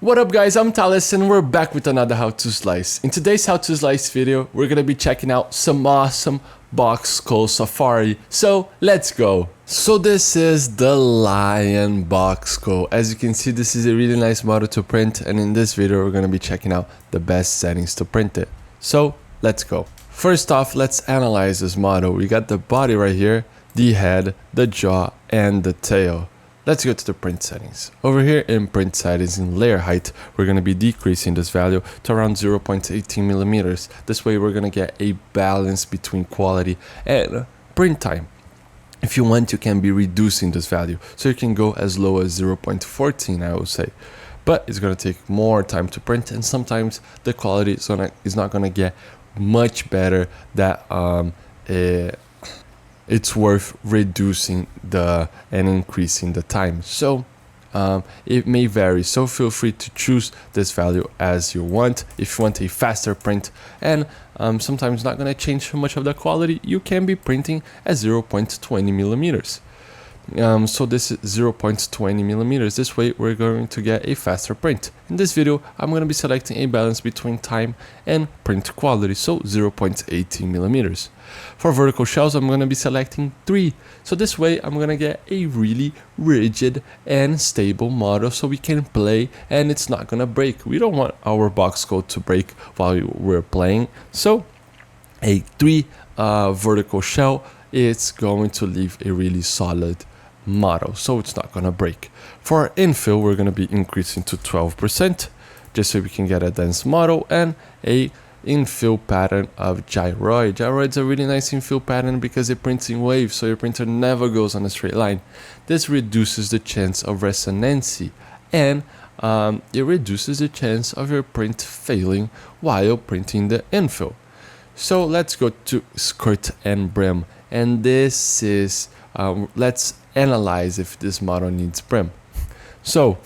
What up guys, I'm Thales and we're back with another how to slice. In today's how to slice video, we're gonna be checking out some awesome box skull safari. So let's go. So this is the lion box skull. As you can see, this is a really nice model to print, and in this video we're gonna be checking out the best settings to print it. So let's go. First off, let's analyze this model. We got the body right here, the head, the jaw, and the tail. Let's go to the print settings. Over here in print settings in layer height, we're going to be decreasing this value to around 0.18 millimeters. This way we're going to get a balance between quality and print time. If you want, you can be reducing this value. So you can go as low as 0.14, I would say. But it's going to take more time to print, and sometimes the quality is not going to get much better that it's worth reducing and increasing the time. So it may vary, so feel free to choose this value as you want. If you want a faster print and sometimes not going to change too much of the quality, you can be printing at 0.20 millimeters. So this is 0.20 millimeters. This way we're going to get a faster print. In this video, I'm going to be selecting a balance between time and print quality, so 0.18 millimeters. For vertical shells, I'm going to be selecting 3. So this way I'm going to get a really rigid and stable model so we can play and it's not going to break. We don't want our box code to break while we're playing. So a 3 vertical shell, it's going to leave a really solid model, so it's not gonna break. For our infill, we're gonna be increasing to 12%, just so we can get a dense model and a infill pattern of gyroid. Gyroid's a really nice infill pattern because it prints in waves, so your printer never goes on a straight line. This reduces the chance of resonancy, and it reduces the chance of your print failing while printing the infill. So let's go to skirt and brim, and this is let's analyze if this model needs brim. So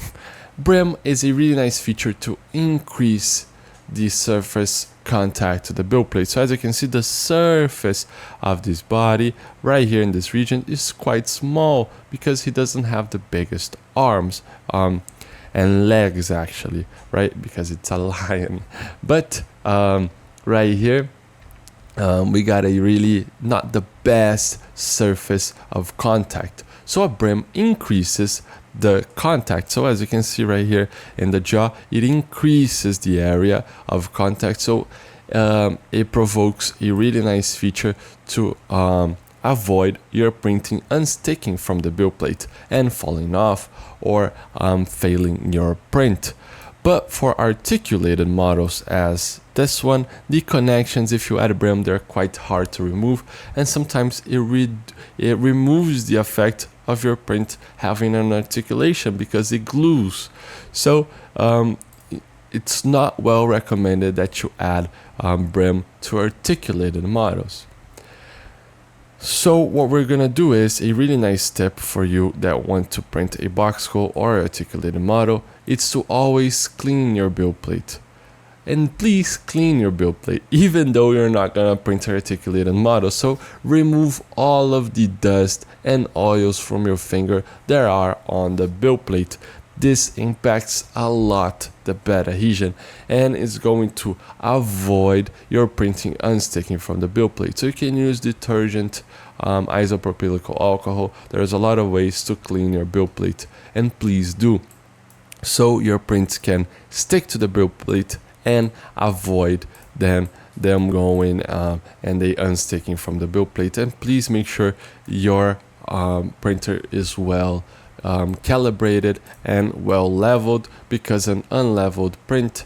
brim is a really nice feature to increase the surface contact to the build plate. So as you can see, the surface of this body right here in this region is quite small because he doesn't have the biggest arms and legs actually, right, because it's a lion. But right here we got a really not the best surface of contact. So a brim increases the contact. So as you can see right here in the jaw, it increases the area of contact. So it provokes a really nice feature to avoid your printing unsticking from the build plate and falling off or failing your print. But for articulated models as this one, the connections, if you add a brim, they're quite hard to remove, and sometimes it removes the effect of your print having an articulation because it glues. So it's not well recommended that you add brim to articulated models. So what we're gonna do is a really nice tip for you that want to print a box skull or articulated model. It's to always clean your build plate. And please clean your build plate, even though you're not gonna print an articulated model. So remove all of the dust and oils from your finger that are on the build plate. This impacts a lot the bed adhesion and is going to avoid your printing unsticking from the build plate. So you can use detergent, isopropyl alcohol. There's a lot of ways to clean your build plate, and please do, so your prints can stick to the build plate and avoid them going and they unsticking from the build plate. And please make sure your printer is well calibrated and well leveled, because an unleveled printer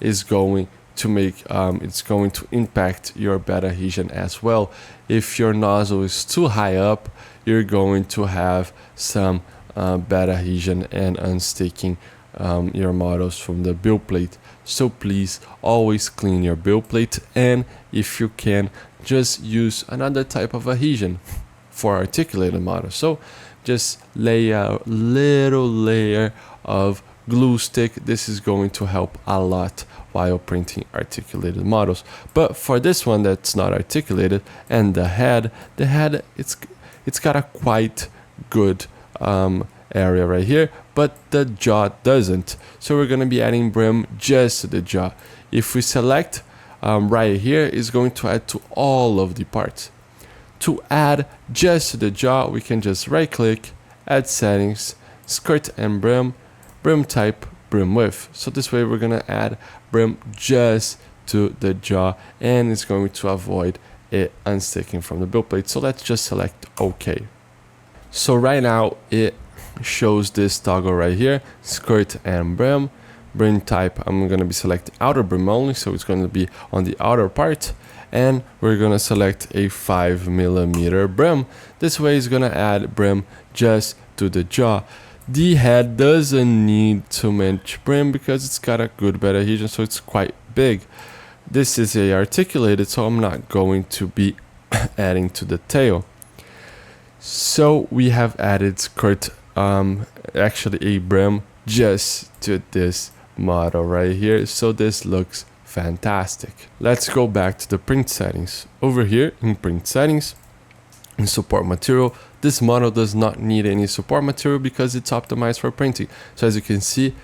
is going to make it's going to impact your bed adhesion as well. If your nozzle is too high up, you're going to have some bed adhesion and unsticking your models from the build plate. So please always clean your build plate, and if you can, just use another type of adhesion for articulated models. So just lay a little layer of glue stick. This is going to help a lot while printing articulated models. But for this one that's not articulated, and the head it's got a quite good area right here, but the jaw doesn't. So we're going to be adding brim just to the jaw. If we select right here, it's going to add to all of the parts. To add just to the jaw, we can just right click, add settings, skirt and brim, brim type, brim width. So this way we're going to add brim just to the jaw, and it's going to avoid it unsticking from the build plate. So let's just select OK. So right now it shows this toggle right here, skirt and brim. Brim type, I'm going to be selecting outer brim only, so it's going to be on the outer part, and we're going to select a 5mm brim. This way it's going to add brim just to the jaw. The head doesn't need too much brim because it's got a good bed adhesion, so it's quite big. This is a articulated, so I'm not going to be adding to the tail. So we have added skirt, actually a brim just to this model right here, so this looks fantastic. Let's go back to the print settings. Over here in print settings, in support material, this model does not need any support material because it's optimized for printing. So as you can see,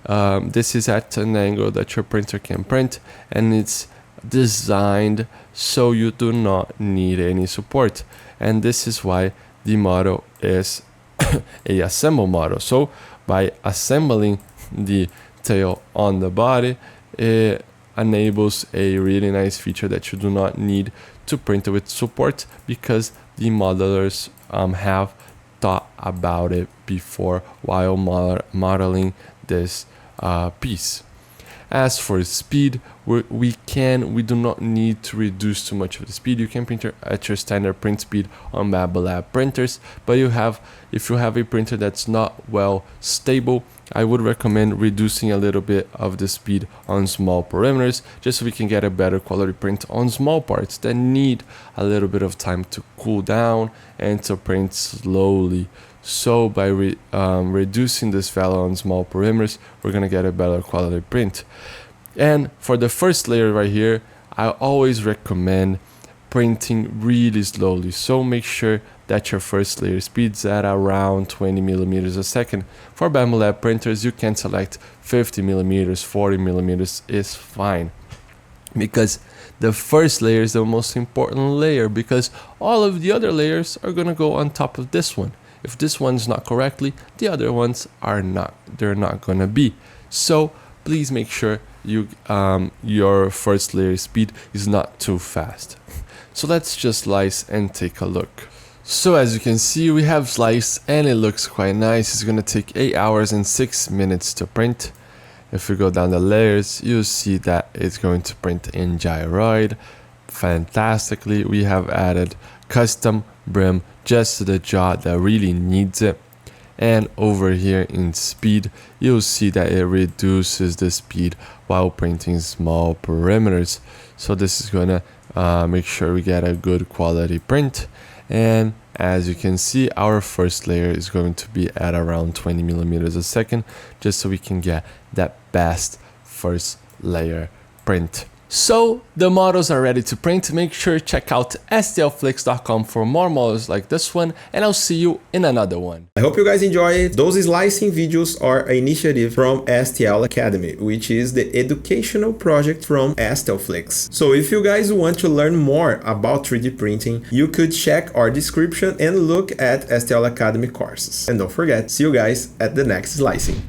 this is at an angle that your printer can print, and it's designed so you do not need any support. And this is why the model is a assemble model. So by assembling the tail on the body, it enables a really nice feature that you do not need to print with support, because the modelers have thought about it before while modeling this piece. As for speed, we do not need to reduce too much of the speed. You can print at your standard print speed on Babolab printers, but if you have a printer that's not well stable, I would recommend reducing a little bit of the speed on small perimeters, just so we can get a better quality print on small parts that need a little bit of time to cool down and to print slowly. So by reducing this value on small perimeters, we're going to get a better quality print. And for the first layer right here, I always recommend printing really slowly. So make sure that your first layer speeds at around 20mm a second. For Babolab printers, you can select 50mm, 40mm is fine, because the first layer is the most important layer, because all of the other layers are going to go on top of this one. If this one's not correctly, the other ones are not. They're not gonna be. So please make sure your first layer speed is not too fast. So let's just slice and take a look. So as you can see, we have sliced and it looks quite nice. It's gonna take 8 hours and 6 minutes to print. If we go down the layers, you'll see that it's going to print in gyroid fantastically. We have added custom brim just to the jaw that really needs it. And over here in speed, you'll see that it reduces the speed while printing small perimeters. So this is gonna make sure we get a good quality print. And as you can see, our first layer is going to be at around 20mm a second, just so we can get that best first layer print. So the models are ready to print. Make sure to check out stlflix.com for more models like this one, and I'll see you in another one. I hope you guys enjoy it. Those slicing videos are an initiative from STL Academy, which is the educational project from STLFlix. So if you guys want to learn more about 3D printing, you could check our description and look at STL Academy courses. And don't forget, see you guys at the next slicing.